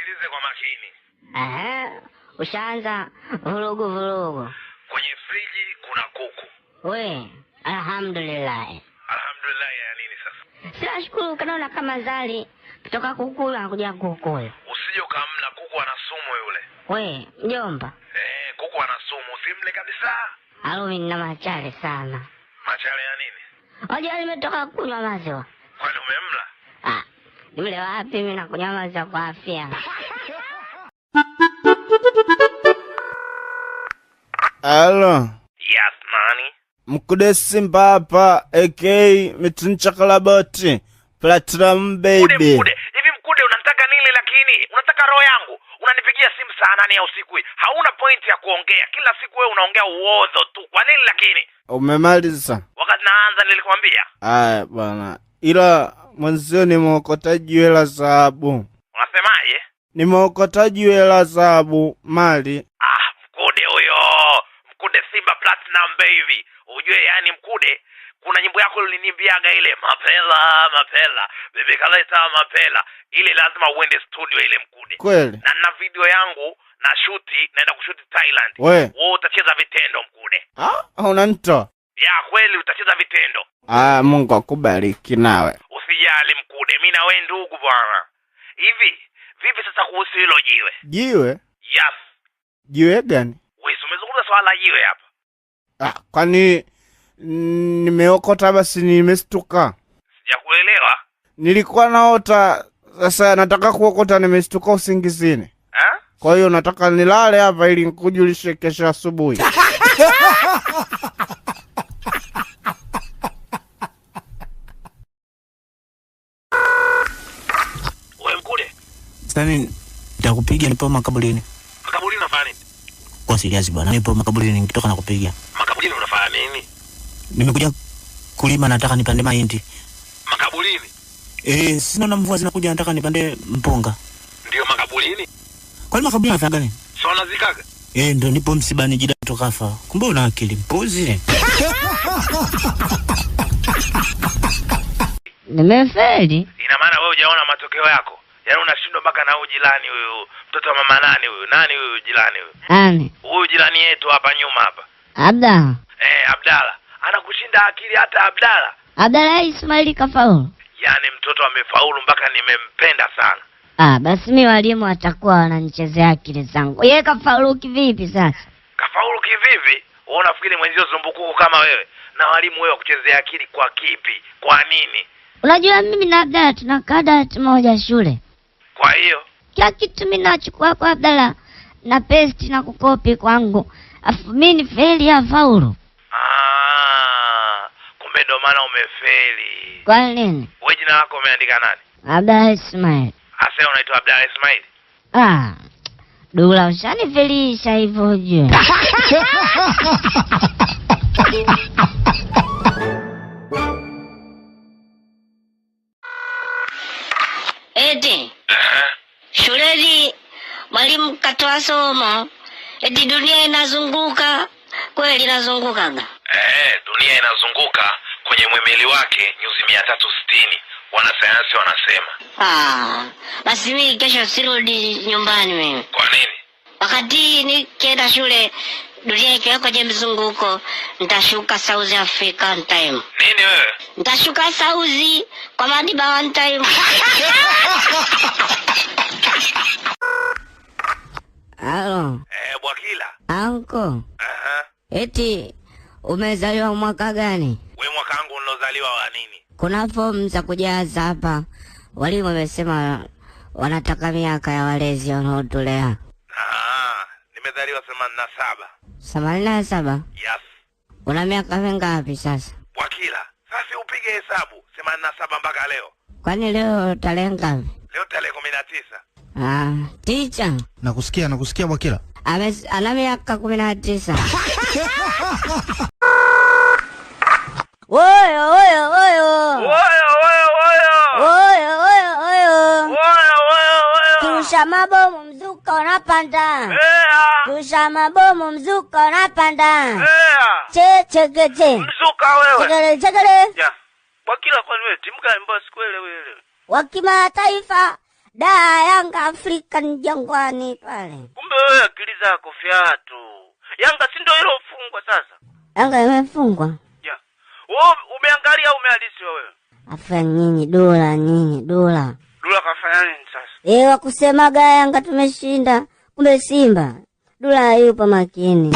nisikilize kwa makini. Ushaanza vurugu. Kwenye friji kuna kuku. We, alhamdulillah. Alhamdulillah ya nini sasa? Nashukuru kanaona kama zali kutoka kuku anakuja kuku. Usije ukamla, kuku ana sumu yule. We, mjomba. Kuku ana sumu, usimle kabisa. Mimi nina machale sana. Machale ya nini? Unajua nimetoka kunywa maziwa. Kwani umemla? Nimle wapi, mimi nakunywa maziwa kwa afya. Hello. Yes, nani? Mkude Simba hapa, aka Mituncha Kalaboti, Platinum baby. Mkude. Hivi Mkude unataka nini lakini? Unataka roho yangu? Unanipigia simu saa 8 ya usiku hii. Hauna point ya kuongea. Kila siku wewe unaongea uozo tu. Kwa nini lakini? Umemaliza? Wakati naanza nilikwambia. Bwana. Ila mwanzio ni mwokotaji hela dhahabu. Unasemaje? Ni mwokotaji hela dhahabu mali. Mkude huyo. Mkude Simba Platinum baby. Ujue yani Mkude, kuna nyimbo yako ulinimbiaga ile mapela. Bibi kaleta mapela. Ile lazima uende studio ile Mkude. Kweli? Na video yangu na shooti, naenda kushoot Thailand. Wewe utacheza vitendo Mkude. Unanitoa? Ya kweli utacheza vitendo. Mungu akubariki nawe. Usijali Mkude, mimi na wewe ndugu bwana. Hivi vipi sasa kuhusu hilo jiwe? Jiwe? Yes. Jiwe gani? Wewe umezungumza swala jiwe hapa. Kwani nimeokota basi nimestuka? Sijakuelewa. Nilikuwa naota, sasa nataka kuokota nimestuka usingizini. Kwa hiyo nataka nilale hapa ili nikujulishe kesho asubuhi. Wewe Mkude. Sasa nitakupiga nipo makaburini. Makaburini unafanya nini? Kwa serious bwana, nipo makaburini nikitoka nakupiga. Makaburini unafanya nini? Nimekuja kulima, nataka nipande mahindi. Makaburini? Sina na mvua zinakuja, nataka nipande mpunga. Ndio makaburini? Kwa nini makaburini unafanya gani? Sio unazikaga? Ndio nipo msibani jida tokafa. Kumbe una akili mpuzi. Nimefeli. Ina maana wewe hujaona matokeo yako? Yaani unashindwa mpaka na ujilani huyu. Mtoto wa mama nani huyu? Nani huyu jirani huyu? Nani? Huyu jirani yetu hapa nyuma hapa. Abdalla. Abdalla. Anakushinda akili hata Abdalla. Abdalla Ismaili kafaulu. Yaani mtoto amefaulu mpaka nimempenda sana. Basi mimi walimu watakuwa wananichezea akili zangu. Yeye kafaulu kivipi sasa? Kafaulu kivipi? Wewe unafikiri mwenzio zumbukuku kama wewe? Na walimu wewe kuchezea akili kwa kipi? Kwa nini? Unajua mimi na Abdalla tunakaa dawati moja shule. Kwa hiyo kila kitu mimi nachukua kwa Abdalla na paste na kukopi kwangu. Afu mimi ni faili ya faulu. Kumbe ndo maana umefeli. Kwa nini? Wewe jina lako umeandika nani? Abdalla Ismail. Asa unaitwa Abdalla Ismail? Dula ushanifelisha hivyo ujue. Eti shuleni mwalimu katoa somo eti dunia inazunguka. Kweli inazungukaga? Dunia inazunguka kwenye mwimili wake nyuzi 360. Wanasayansi wanasema. Basi mimi kesho sirudi nyumbani mimi. Kwa nini? Wakati nikienda shule dunia ikiwa kwenye mzunguko, nitashuka South African time. Nini wewe? Nitashuka South kwa Madiba one time. Halo. Bwakila. Anko. Eti umezaliwa mwaka gani? Wewe mwaka wangu nilozaliwa wa nini? Kuna fomu za kujaza hapa. Walimu wamesema wanataka miaka ya walezi wanaotulea. Nimezaliwa 87. 87? Yes. Una miaka mingapi sasa? Bwakila, sasa upige hesabu 87 mpaka leo. Kwani leo tarehe ngapi? Leo tarehe 19. Teacher. Nakusikia Bwakila. Ana miaka 19. Kurusha mabomu mzuka unapanda. Kurusha mabomu mzuka unapanda. Chekete. Mzuka wewe. Chekele. Bwakila, kwa nini timu gani mbona sikuelewi wewe? Wa kimataifa Da, Yanga African Jangwani pale. Kumbe wewe akili zako fiatu. Yanga si ndio ile ufungwa sasa? Yanga imefungwa. Yeah. Wewe umeangalia au umehalisi wewe? Afya nyinyi dola. Dula kafanya nini sasa? Wakusemaga Yanga tumeshinda, kumbe Simba. Dula yupo makini.